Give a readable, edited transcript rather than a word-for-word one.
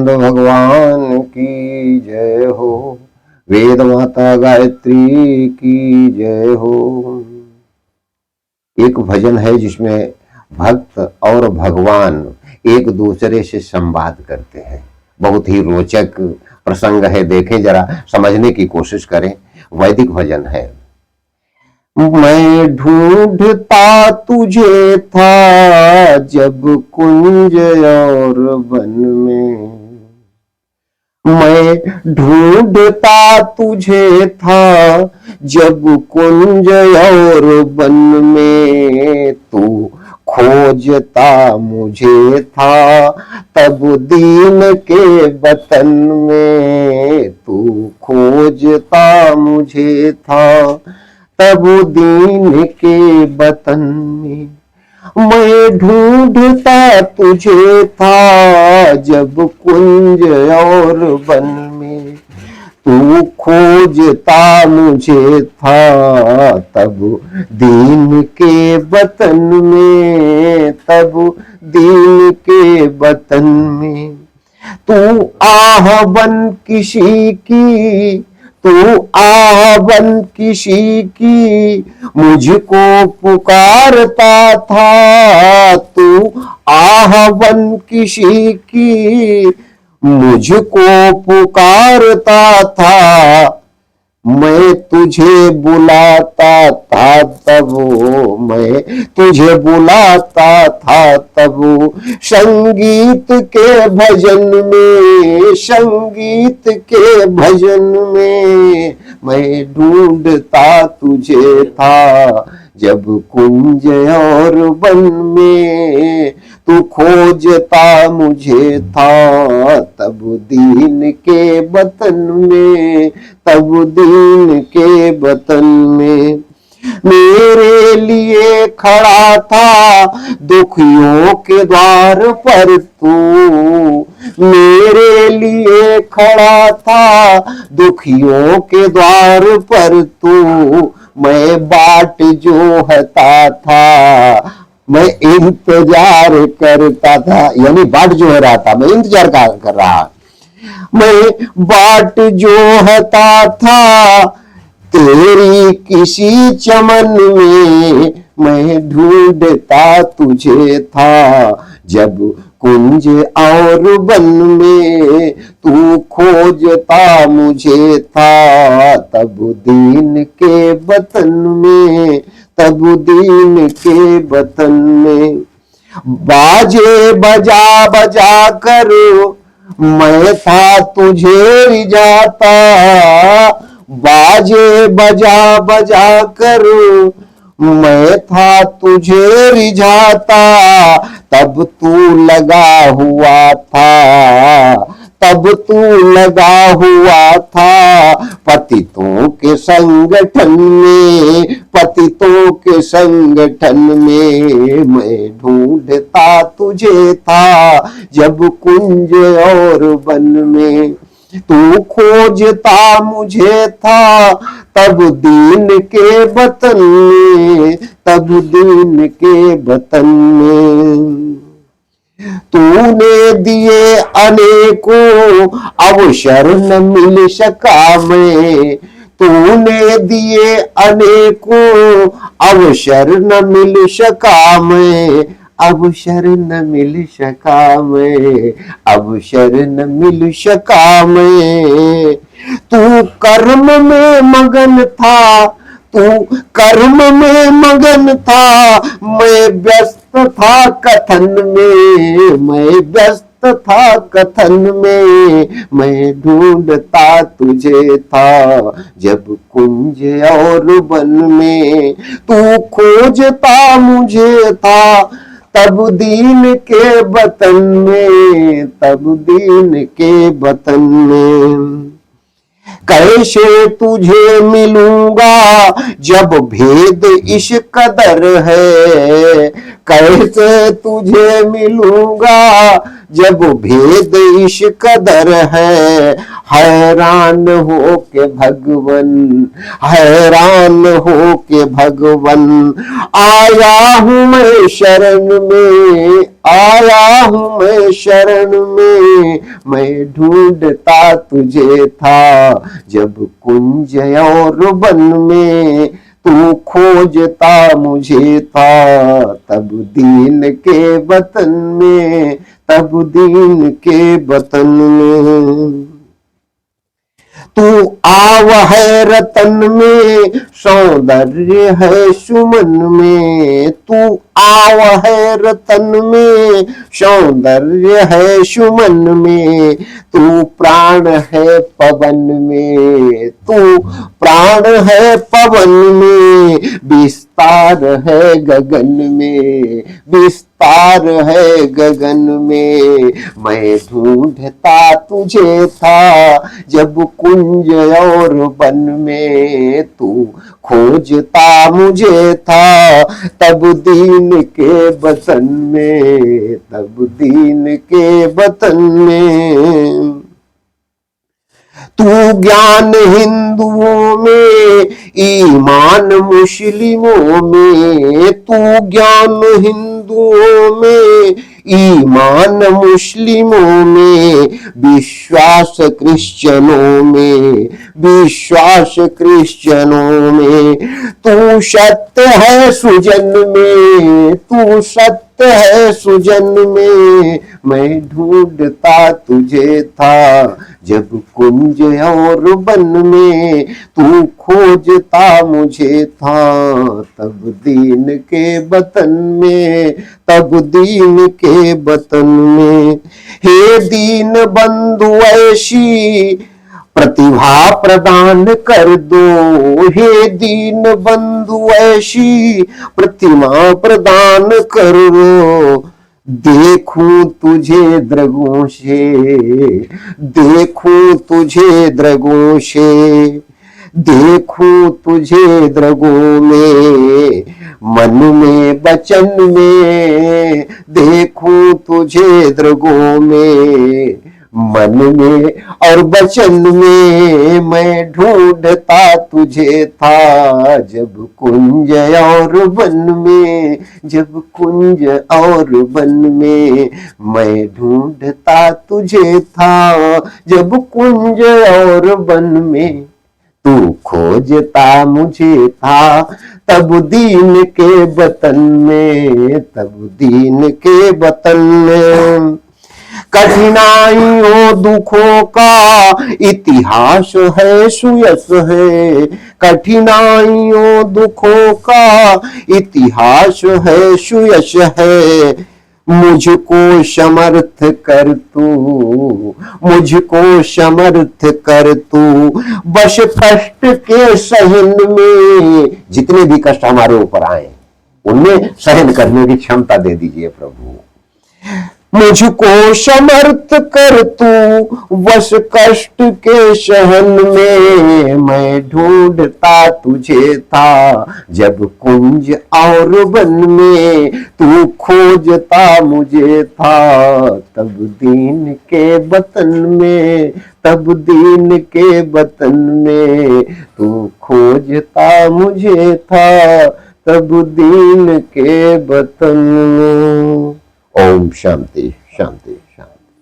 आनंद भगवान की जय हो, वेद माता गायत्री की जय हो। एक भजन है जिसमें भक्त और भगवान एक दूसरे से संवाद करते हैं। बहुत ही रोचक प्रसंग है, देखें जरा, समझने की कोशिश करें। वैदिक भजन है। मैं ढूंढता तुझे था जब कुंज और वन में, मैं ढूंढता तुझे था जब कुंज और वन में, तू खोजता मुझे था तब दीन के वतन में, तू खोजता मुझे था तब दीन के वतन में। मैं ढूंढता तुझे था जब कुंज और वन में, तू खोजता मुझे था तब दीन के वतन में, तब दीन के वतन में। तू आहवन किसी की, तू आहवन किसी की मुझको पुकारता था, तू आहवन किसी की मुझको पुकारता था, मैं तुझे बुलाता था तब, मैं तुझे बुलाता था तब, संगीत के भजन में, संगीत के भजन में। मैं ढूंढता तुझे था जब कुंज और वन में, तू खोजता मुझे था तब दीन के वतन में, तब दीन के वतन में। मेरे लिए खड़ा था दुखियों के द्वार पर तू, मेरे लिए खड़ा था दुखियों के द्वार पर तू, मैं बाट जोहता था, मैं इंतजार करता था, यानी बाट जो है रहा था, मैं इंतजार कर रहा, मैं बाट जोहता था तेरी किसी चमन में, मैं ढूंढता तुझे था जब कुंज और वन में, तू खोजता मुझे था तब दीन के वतन में, तब दीन के वतन में। बाजे बजा बजा कर मैं था तुझे रिझाता, बाजे बजा बजा कर मैं था तुझे रिझाता, तब तू लगा हुआ था, तब तू लगा हुआ था पतितों के संगठन में, पतितों के संगठन में। मैं ढूंढता तुझे था जब कुंज और वन में, तू खोजता मुझे था तब दीन के वतन में, तब दीन के वतन में। तूने दिए अनेकों अवसर न मिल सका मैं, तूने दिए अनेकों अवसर न मिल सका मैं, अवसर न मिल सका मैं, अवसर न मिल सका मैं। तू कर्म में मगन था, तू कर्म में मगन था, मैं व्यस्त था कथन में, मैं व्यस्त था कथन में। मैं ढूंढता तुझे था जब कुंज और वन में, तू खोजता मुझे था तब दीन के वतन में, तब दीन के वतन में। कैसे तुझे मिलूंगा जब भेद इस कदर है, कैसे तुझे मिलूंगा जब भेद इस कदर है। हैरान हो के भगवन, हैरान हो के भगवन, आया हूं मैं शरण में, आया हूं मैं शरण में, मैं ढूंढता तुझे था जब कुंज और वन में, तू खोजता मुझे था तब दीन के वतन में, तब दीन के वतन में। तू आव है रतन में, सौंदर्य है सुमन में, तू आव है रतन में, सौंदर्य है सुमन में, तू प्राण है पवन में, तू प्राण है पवन में, विस्तार है गगन में, विस्तार है गगन में, मैं ढूंढता तुझे था जब कुंज और वन में, तू खोजता मुझे था तब दीन के वतन में, तब दीन के वतन में। तू ज्ञान हिंदुओं में, ईमान मुस्लिमों में, तू ज्ञान हिंदुओं में, ईमान मुस्लिमों में, विश्वास क्रिश्चियनों में, विश्वास क्रिश्चियनों में, तू सत्य है सुजन में, तू सत्य है सुजन में, मैं ढूंढता तुझे था जब कुंज और वन में, तू खोजता मुझे था तब दीन के वतन में, तब दीन के वतन में। हे दीन बंधु ऐसी प्रतिभा प्रदान कर दो, हे दीन बंधु ऐसी प्रतिभा प्रदान कर दो, देखूं तुझे द्रगों से, देखूं तुझे द्रगों से, देखूं तुझे द्रगों में, मन में वचन में, देखूं तुझे द्रगों में, मन में और वचन में, मैं ढूंढता तुझे था जब कुंज और वन में, जब कुंज और वन में, मैं ढूंढता तुझे था जब कुंज और वन में, तू खोजता मुझे था तब दीन के वतन में, तब दीन के वतन में। कठिनाइयों दुखों का इतिहास है सुयस है, कठिनाइयों दुखों का इतिहास है सुयस है, मुझको समर्थ कर तू, मुझको समर्थ कर तू, बस कष्ट के सहन में, जितने भी कष्ट हमारे ऊपर आए उनमें सहन करने की क्षमता दे दीजिए प्रभु, मुझको समर्थ कर तू, बस कष्ट के सहन में, मैं ढूंढता तुझे था जब कुंज और वन में, तू खोजता मुझे था तब दीन के वतन में, तब दीन के वतन में, तू खोजता मुझे था तब दीन के वतन में। ओम शांति शांति।